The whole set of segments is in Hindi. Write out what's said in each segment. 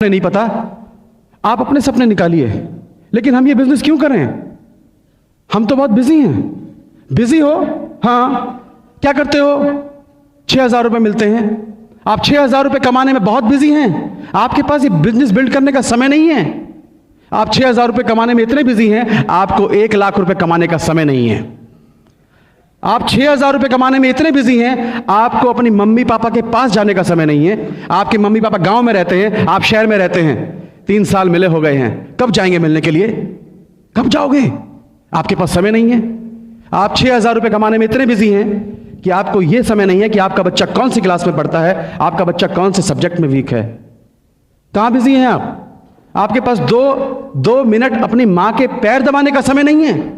नहीं पता, आप अपने सपने निकालिए। लेकिन हम ये बिजनेस क्यों करें? हम तो बहुत बिजी हैं। बिजी हो? हाँ। क्या करते हो? 6,000 रुपये मिलते हैं। आप 6,000 रुपये कमाने में बहुत बिजी हैं। आपके पास ये बिजनेस बिल्ड करने का समय नहीं है। आप 6,000 रुपये कमाने में इतने बिजी हैं, आपको 1,00,000 रुपये कमाने का समय नहीं है। आप 6,000 रुपये कमाने में इतने बिजी हैं, आपको अपनी मम्मी पापा के पास जाने का समय नहीं है। आपके मम्मी पापा गांव में रहते हैं, आप शहर में रहते हैं। 3 साल मिले हो गए हैं, कब जाएंगे मिलने के लिए? कब जाओगे? आपके पास समय नहीं है। आप 6,000 रुपये कमाने में इतने बिजी हैं कि आपको यह समय नहीं है कि आपका बच्चा कौन सी क्लास में पढ़ता है, आपका बच्चा कौन से सब्जेक्ट में वीक है। कहां बिजी हैं आप? आपके पास दो मिनट अपनी मां के पैर दबाने का समय नहीं है।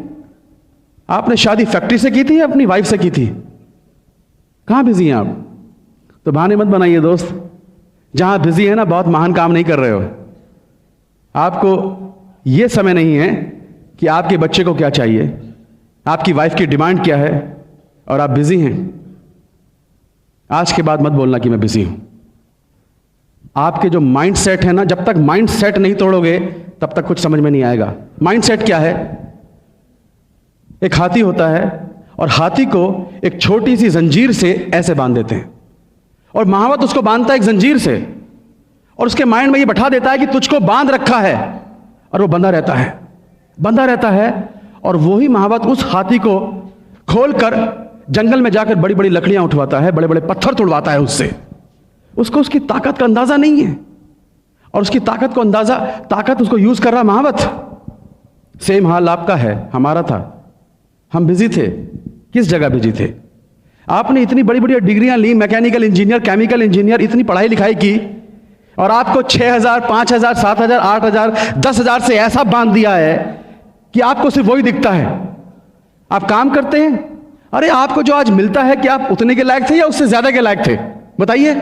आपने शादी फैक्ट्री से की थी या अपनी वाइफ से की थी? कहां बिजी हैं आप? तो बहाने मत बनाइए दोस्त। जहां बिजी है ना, बहुत महान काम नहीं कर रहे हो। आपको यह समय नहीं है कि आपके बच्चे को क्या चाहिए, आपकी वाइफ की डिमांड क्या है, और आप बिजी हैं। आज के बाद मत बोलना कि मैं बिजी हूं। आपके जो माइंड सेट है ना, जब तक माइंड सेट नहीं तोड़ोगे तब तक कुछ समझ में नहीं आएगा। माइंड सेट क्या है? एक हाथी होता है और हाथी को एक छोटी सी जंजीर से ऐसे बांध देते हैं, और महावत उसको बांधता है एक जंजीर से, और उसके माइंड में ये बैठा देता है कि तुझको बांध रखा है, और वो बंधा रहता है। और वही महावत उस हाथी को खोलकर जंगल में जाकर बड़ी बड़ी लकड़ियां उठवाता है, बड़े बड़े पत्थर तोड़वाता है उससे। उसको उसकी ताकत का अंदाजा नहीं है, और उसकी ताकत उसको यूज कर रहा महावत। सेम हाल आपका है, हमारा था। हम बिजी थे। किस जगह बिजी थे? आपने इतनी बड़ी बड़ी डिग्रियां ली, मैकेनिकल इंजीनियर, केमिकल इंजीनियर, इतनी पढ़ाई लिखाई की, और आपको 6,000, 5,000, 7,000, 8,000, 10,000 से ऐसा बांध दिया है कि आपको सिर्फ वही दिखता है। आप काम करते हैं, अरे आपको जो आज मिलता है, कि आप उतने के लायक थे या उससे ज्यादा के लायक थे? बताइए।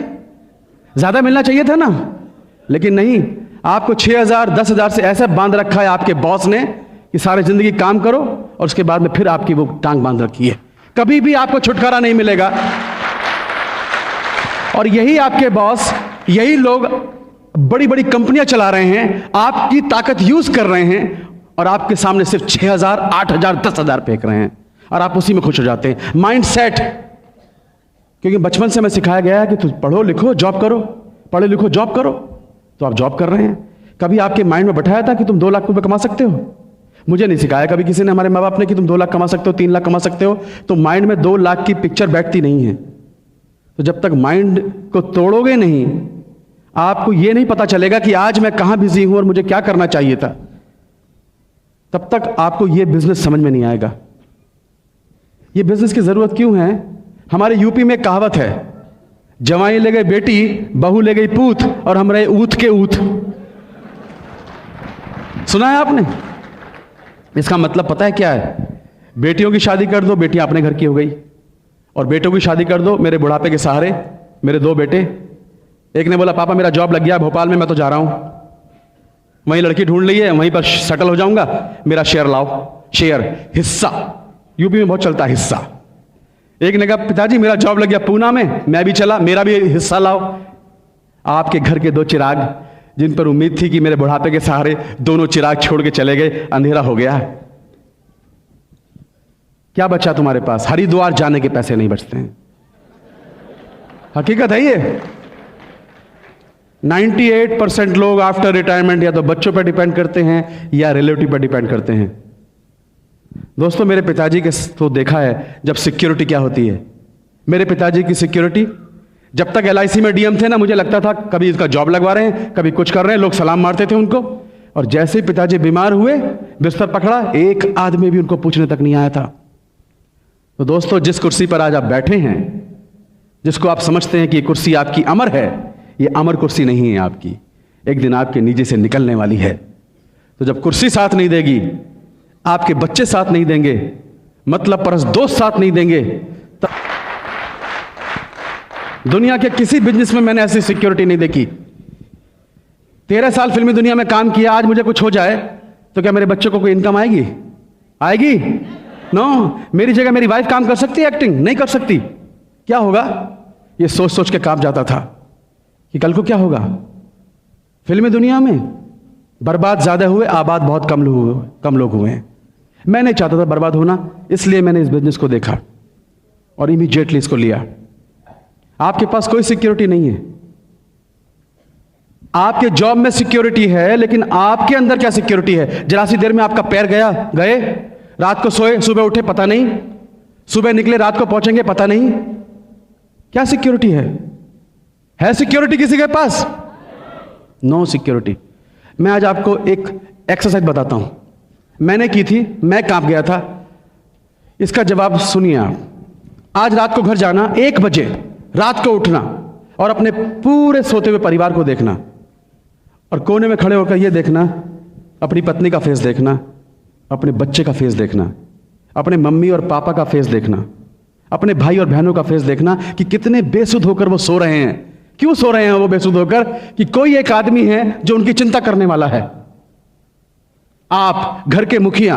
ज्यादा मिलना चाहिए था ना, लेकिन नहीं। आपको 6,000, 10,000 से ऐसा बांध रखा है आपके बॉस ने कि सारी जिंदगी काम करो, और उसके बाद में फिर आपकी वो टांग बांध रखी है। कभी भी आपको छुटकारा नहीं मिलेगा। और यही आपके बॉस, यही लोग बड़ी बड़ी कंपनियां चला रहे हैं, आपकी ताकत यूज कर रहे हैं, और आपके सामने सिर्फ 6,000, 8,000, 10,000 फेंक रहे हैं, और आप उसी में खुश हो जाते हैं। Mind set. क्योंकि बचपन से मैं सिखाया गया है कि तुम पढ़ो लिखो जॉब करो, पढ़ो लिखो जॉब करो, तो आप जॉब कर रहे हैं। कभी आपके माइंड में बैठाया था कि तुम 2 लाख रुपए कमा सकते हो? मुझे नहीं सिखाया कभी किसी ने, हमारे माँ बाप ने, कि तुम 2 लाख कमा सकते हो, 3 लाख कमा सकते हो। तो माइंड में 2 लाख की पिक्चर बैठती नहीं है। तो जब तक माइंड को तोड़ोगे नहीं, आपको यह नहीं पता चलेगा कि आज मैं कहां बिजी हूं और मुझे क्या करना चाहिए था, तब तक आपको यह बिजनेस समझ में नहीं आएगा। यह बिजनेस की जरूरत क्यों है? हमारे यूपी में कहावत है, जवाई ले गई बेटी, बहू ले गई पूत, और हम रहे ऊत के ऊत। सुना है आपने? इसका मतलब पता है क्या है? बेटियों की शादी कर दो, बेटियां अपने घर की हो गई, और बेटों की शादी कर दो, मेरे बुढ़ापे के सहारे मेरे 2 बेटे। एक ने बोला पापा मेरा जॉब लग गया भोपाल में, मैं तो जा रहा हूं, वहीं लड़की ढूंढ ली है, वहीं पर सेटल हो जाऊंगा, मेरा शेयर लाओ। शेयर, हिस्सा, यूपी में बहुत चलता है हिस्सा। एक ने कहा पिताजी मेरा जॉब लग गया पूना में, मैं भी चला, मेरा भी हिस्सा लाओ। आपके घर के 2 चिराग, जिन पर उम्मीद थी कि मेरे बुढ़ापे के सहारे दोनों चिराग छोड़ के चले गए, अंधेरा हो गया। क्या बचा तुम्हारे पास? हरिद्वार जाने के पैसे नहीं बचते हैं। हकीकत है ये। 98% लोग आफ्टर रिटायरमेंट या तो बच्चों पर डिपेंड करते हैं या रिलेटिव पर डिपेंड करते हैं। दोस्तों, मेरे पिताजी के तो देखा है जब सिक्योरिटी क्या होती है। मेरे पिताजी की सिक्योरिटी, जब तक LIC में DM थे ना, मुझे लगता था कभी इसका जॉब लगवा रहे हैं, कभी कुछ कर रहे हैं, लोग सलाम मारते थे उनको। और जैसे ही पिताजी बीमार हुए, बिस्तर पकड़ा, एक आदमी भी उनको पूछने तक नहीं आया था। तो दोस्तों, जिस कुर्सी पर आज आप बैठे हैं, जिसको आप समझते हैं कि ये कुर्सी आपकी अमर है, ये अमर कुर्सी नहीं है आपकी। एक दिन आपके नीचे से निकलने वाली है। तो जब कुर्सी साथ नहीं देगी, आपके बच्चे साथ नहीं देंगे, मतलब परस दोस्त साथ नहीं देंगे, तब दुनिया के किसी बिजनेस में मैंने ऐसी सिक्योरिटी नहीं देखी। 13 साल फिल्मी दुनिया में काम किया, आज मुझे कुछ हो जाए तो क्या मेरे बच्चों को कोई इनकम आएगी? आएगी? नो। मेरी जगह मेरी वाइफ काम कर सकती है एक्टिंग? नहीं कर सकती। क्या होगा? ये सोच सोच के कांप जाता था कि कल को क्या होगा। फिल्मी दुनिया में बर्बाद ज्यादा हुए, आबाद बहुत कम लोग हुए हैं। मैं नहीं चाहता था बर्बाद होना, इसलिए मैंने इस बिजनेस को देखा और इमीडिएटली इसको लिया। आपके पास कोई सिक्योरिटी नहीं है। आपके जॉब में सिक्योरिटी है, लेकिन आपके अंदर क्या सिक्योरिटी है? जरा सी देर में आपका पैर गए, रात को सोए, सुबह उठे पता नहीं, सुबह निकले रात को पहुंचेंगे पता नहीं। क्या सिक्योरिटी है सिक्योरिटी किसी के पास? No security. मैं आज आपको एक एक्सरसाइज बताता हूं, मैंने की थी, मैं कांप गया था। इसका जवाब सुनिए आप। आज रात को घर जाना, 1 बजे रात को उठना और अपने पूरे सोते हुए परिवार को देखना और कोने में खड़े होकर यह देखना, अपनी पत्नी का फेस देखना, अपने बच्चे का फेस देखना, अपने मम्मी और पापा का फेस देखना, अपने भाई और बहनों का फेस देखना कि कितने बेसुध होकर वो सो रहे हैं। क्यों सो रहे हैं वो बेसुध होकर? कि कोई एक आदमी है जो उनकी चिंता करने वाला है। आप घर के मुखिया,